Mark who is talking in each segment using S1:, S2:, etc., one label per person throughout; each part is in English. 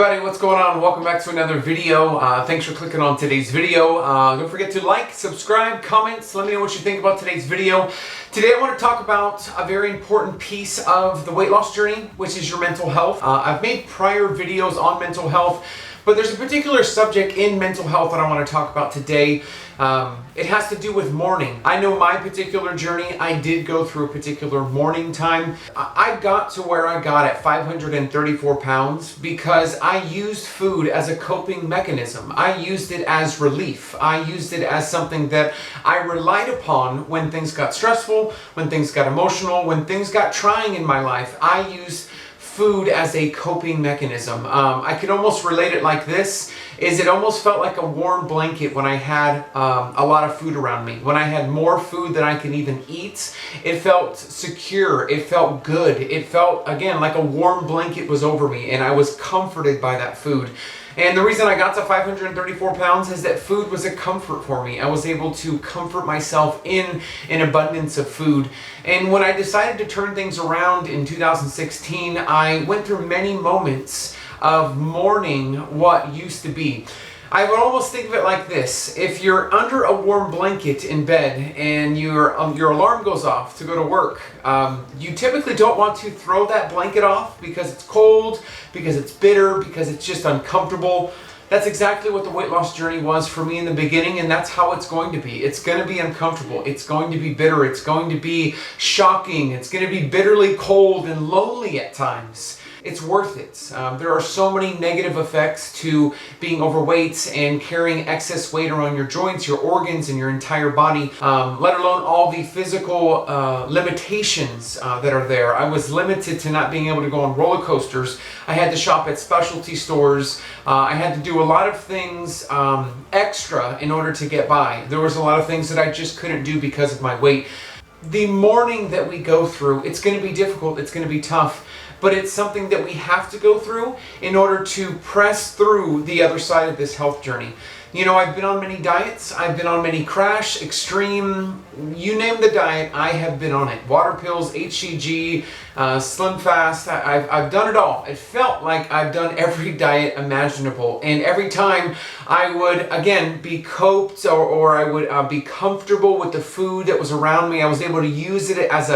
S1: everybody, what's going on? Welcome back to another video. Thanks for clicking on today's video. Don't forget to like, subscribe, comments. Let me know what you think about today's video. Today I want to talk about a very important piece of the weight loss journey, which is your mental health. I've made prior videos on mental health, but there's a particular subject in mental health that I want to talk about today. It has to do with mourning. I know my particular journey. I did go through a particular mourning time. I got to where I got at 534 pounds because I used food as a coping mechanism. I used it as relief. I used it as something that I relied upon when things got stressful, when things got emotional, when things got trying in my life. I used food as a coping mechanism. I could almost relate it like this, is it almost felt like a warm blanket when I had a lot of food around me. When I had more food than I could even eat, it felt secure, it felt good. It felt, again, like a warm blanket was over me and I was comforted by that food. And the reason I got to 534 pounds is that food was a comfort for me. I was able to comfort myself in an abundance of food. And when I decided to turn things around in 2016, I went through many moments of mourning what used to be. I would almost think of it like this. If you're under a warm blanket in bed and your alarm goes off to go to work, you typically don't want to throw that blanket off because it's cold, because it's bitter, because it's just uncomfortable. That's exactly what the weight loss journey was for me in the beginning, and that's how it's going to be. It's going to be uncomfortable. It's going to be bitter. It's going to be shocking. It's going to be bitterly cold and lonely at times. It's worth it. There are so many negative effects to being overweight and carrying excess weight around your joints, your organs, and your entire body, let alone all the physical limitations that are there. I was limited to not being able to go on roller coasters. I had to shop at specialty stores. I had to do a lot of things extra in order to get by. There was a lot of things that I just couldn't do because of my weight. The mourning that we go through, it's going to be difficult, it's going to be tough, but it's something that we have to go through in order to press through the other side of this health journey. You know, I've been on many diets, I've been on many crash, extreme, you name the diet, I have been on it. Water pills, HCG, Slim Fast, I've done it all. It felt like I've done every diet imaginable, and every time I would, again, be coped or I would be comfortable with the food that was around me. I was able to use it as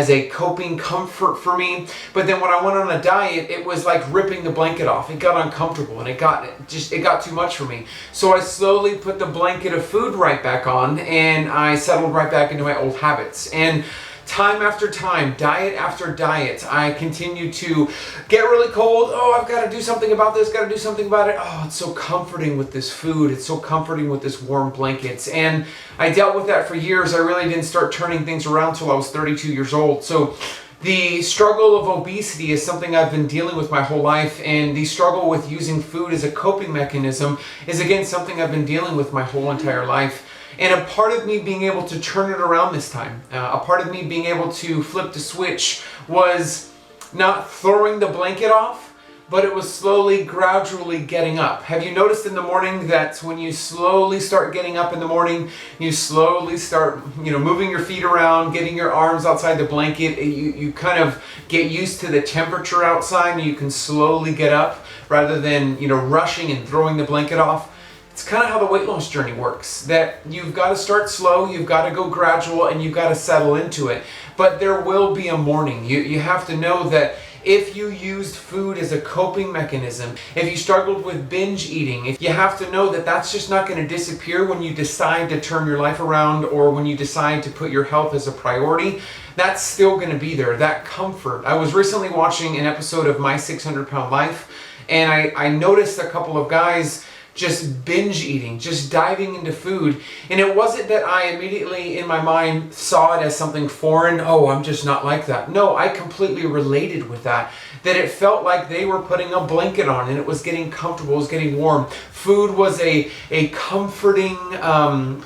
S1: a coping comfort for me. But then when I went on a diet, it was like ripping the blanket off. It got uncomfortable and it got too much for me. So I slowly put the blanket of food right back on and I settled right back into my old habits. And time after time, diet after diet, I continued to get really cold. Oh, I've got to do something about this, got to do something about it. Oh, it's so comforting with this food. It's so comforting with this warm blankets. And I dealt with that for years. I really didn't start turning things around till I was 32 years old. So the struggle of obesity is something I've been dealing with my whole life, and the struggle with using food as a coping mechanism is, again, something I've been dealing with my whole entire life. And a part of me being able to turn it around this time, a part of me being able to flip the switch was not throwing the blanket off, but it was slowly, gradually getting up. Have you noticed in the morning that when you slowly start getting up in the morning, you slowly start, moving your feet around, getting your arms outside the blanket, you kind of get used to the temperature outside and you can slowly get up rather than, rushing and throwing the blanket off? It's kind of how the weight loss journey works, that you've got to start slow, you've got to go gradual, and you've got to settle into it. But there will be a mourning. You have to know that if you used food as a coping mechanism, if you struggled with binge eating, if you have to know that that's just not going to disappear when you decide to turn your life around or when you decide to put your health as a priority. That's still going to be there, that comfort. I was recently watching an episode of My 600 Pound Life, and I noticed a couple of guys just binge eating, just diving into food. And it wasn't that I immediately in my mind saw it as something foreign. Oh, I'm just not like that. No, I completely related with that. That it felt like they were putting a blanket on and it was getting comfortable, it was getting warm. Food was a comforting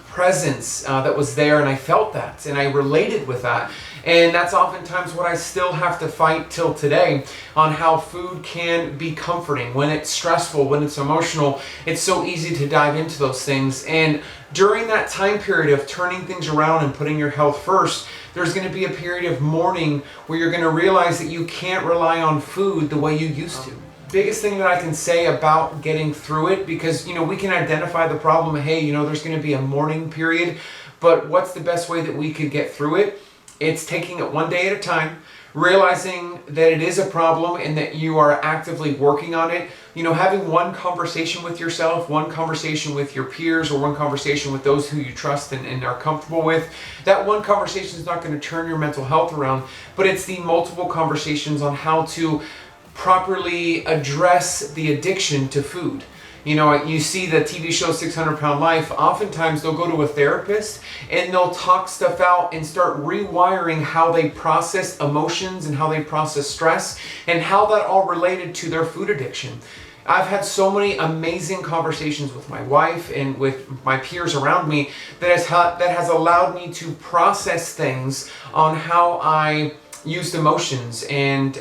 S1: presence that was there, and I felt that and I related with that. And that's oftentimes what I still have to fight till today, on how food can be comforting. When it's stressful, when it's emotional, it's so easy to dive into those things. And during that time period of turning things around and putting your health first, there's going to be a period of mourning where you're going to realize that you can't rely on food the way you used to. biggest thing that I can say about getting through it, because, we can identify the problem. Hey, there's going to be a mourning period, but what's the best way that we could get through it? It's taking it one day at a time, realizing that it is a problem and that you are actively working on it. Having one conversation with yourself, one conversation with your peers, or one conversation with those who you trust and are comfortable with. That one conversation is not going to turn your mental health around, but it's the multiple conversations on how to properly address the addiction to food. You see the TV show 600 Pound Life. Oftentimes they'll go to a therapist and they'll talk stuff out and start rewiring how they process emotions and how they process stress and how that all related to their food addiction. I've had so many amazing conversations with my wife and with my peers around me that has allowed me to process things on how I used emotions and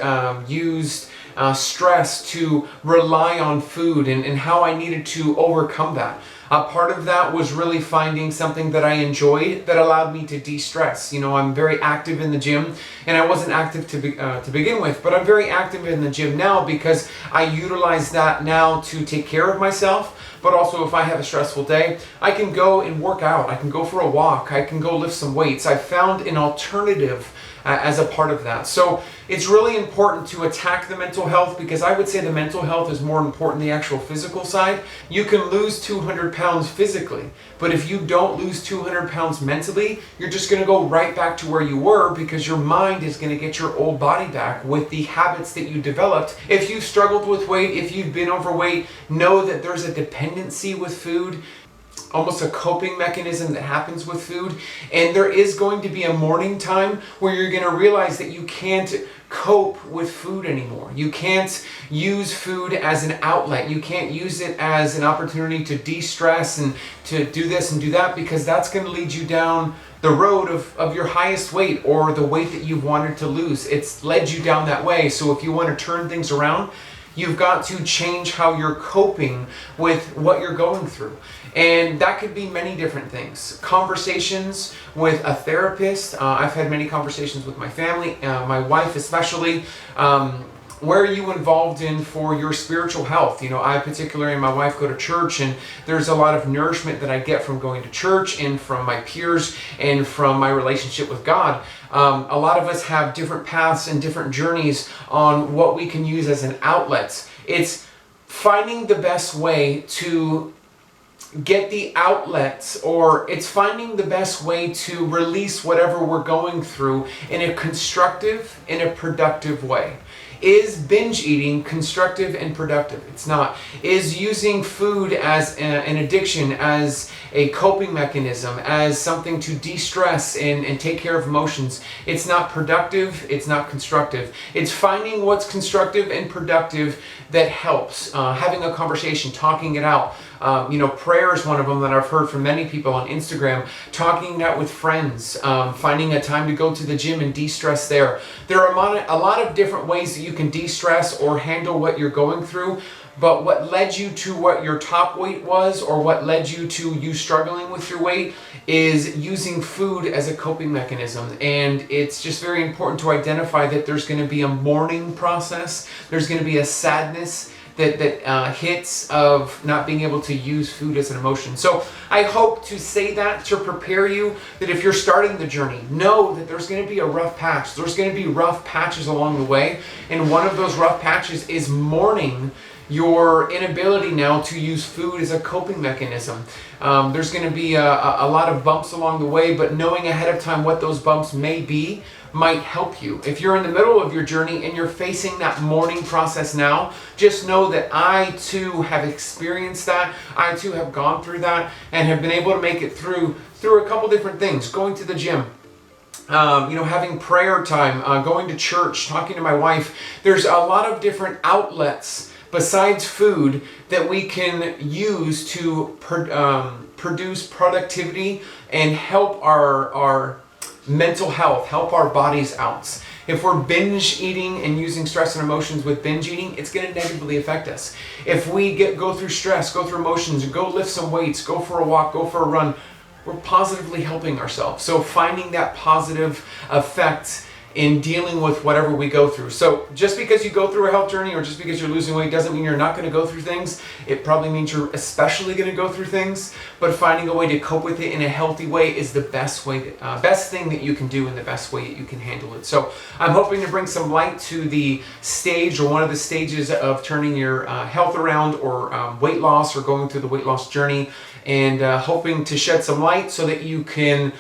S1: used stress to rely on food and how I needed to overcome that. Part of that was really finding something that I enjoyed that allowed me to de-stress. I'm very active in the gym, and I wasn't active to begin with, but I'm very active in the gym now because I utilize that now to take care of myself. But also, if I have a stressful day, I can go and work out. I can go for a walk. I can go lift some weights. I found an alternative as a part of that. So it's really important to attack the mental health, because I would say the mental health is more important than the actual physical side. You can lose 200 pounds physically, but if you don't lose 200 pounds mentally, you're just going to go right back to where you were, because your mind is going to get your old body back with the habits that you developed. If you've struggled with weight, if you've been overweight, know that there's a dependency with food, almost a coping mechanism that happens with food. And there is going to be a mourning time where you're going to realize that you can't cope with food anymore. You can't use food as an outlet. You can't use it as an opportunity to de-stress and to do this and do that, because that's going to lead you down the road of your highest weight or the weight that you've wanted to lose. It's led you down that way. So if you want to turn things around, you've got to change how you're coping with what you're going through. And that could be many different things. Conversations with a therapist. I've had many conversations with my family, my wife especially. Where are you involved in for your spiritual health? I particularly and my wife go to church, and there's a lot of nourishment that I get from going to church and from my peers and from my relationship with God. A lot of us have different paths and different journeys on what we can use as an outlet. It's finding the best way to get the outlets, or it's finding the best way to release whatever we're going through in a constructive, in a productive way. Is binge eating constructive and productive? It's not. Is using food as an addiction, as a coping mechanism, as something to de-stress and take care of emotions? It's not productive. It's not constructive. It's finding what's constructive and productive that helps. Having a conversation, talking it out. Prayer is one of them that I've heard from many people on Instagram. Talking that with friends, finding a time to go to the gym and de-stress there. There are a lot of different ways that you can de-stress or handle what you're going through. But what led you to what your top weight was, or what led you to you struggling with your weight, is using food as a coping mechanism. And it's just very important to identify that there's going to be a mourning process. There's going to be a sadness that hits of not being able to use food as an emotion. So I hope to say that to prepare you, that if you're starting the journey, know that there's going to be a rough patch. There's going to be rough patches along the way. And one of those rough patches is mourning your inability now to use food as a coping mechanism. There's going to be a lot of bumps along the way, but knowing ahead of time what those bumps may be might help you. If you're in the middle of your journey and you're facing that mourning process now, just know that I too have experienced that. I too have gone through that and have been able to make it through a couple different things. Going to the gym, having prayer time, going to church, talking to my wife. There's a lot of different outlets besides food that we can use to produce productivity and help our mental health, help our bodies out. If we're binge eating and using stress and emotions with binge eating, it's going to negatively affect us. If we go through stress, go through emotions, go lift some weights, go for a walk, go for a run, we're positively helping ourselves. So finding that positive effect in dealing with whatever we go through. So just because you go through a health journey or just because you're losing weight doesn't mean you're not going to go through things. It probably means you're especially going to go through things, but finding a way to cope with it in a healthy way is the best way, best thing that you can do and the best way that you can handle it. So I'm hoping to bring some light to the stage or one of the stages of turning your health around or weight loss or going through the weight loss journey, and hoping to shed some light so that you can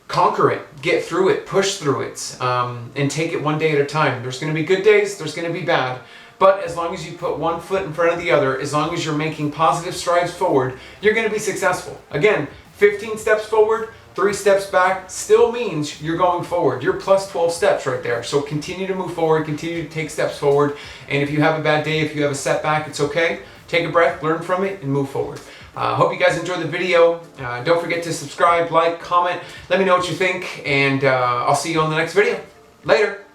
S1: conquer it, get through it, push through it, and take it one day at a time. There's going to be good days, there's going to be bad, but as long as you put one foot in front of the other, as long as you're making positive strides forward, you're going to be successful. Again, 15 steps forward, 3 steps back still means you're going forward. You're plus 12 steps right there. So continue to move forward, continue to take steps forward, and if you have a bad day, if you have a setback, it's okay. Take a breath, learn from it, and move forward. Hope you guys enjoyed the video. Don't forget to subscribe, like, comment. Let me know what you think, and I'll see you on the next video. Later.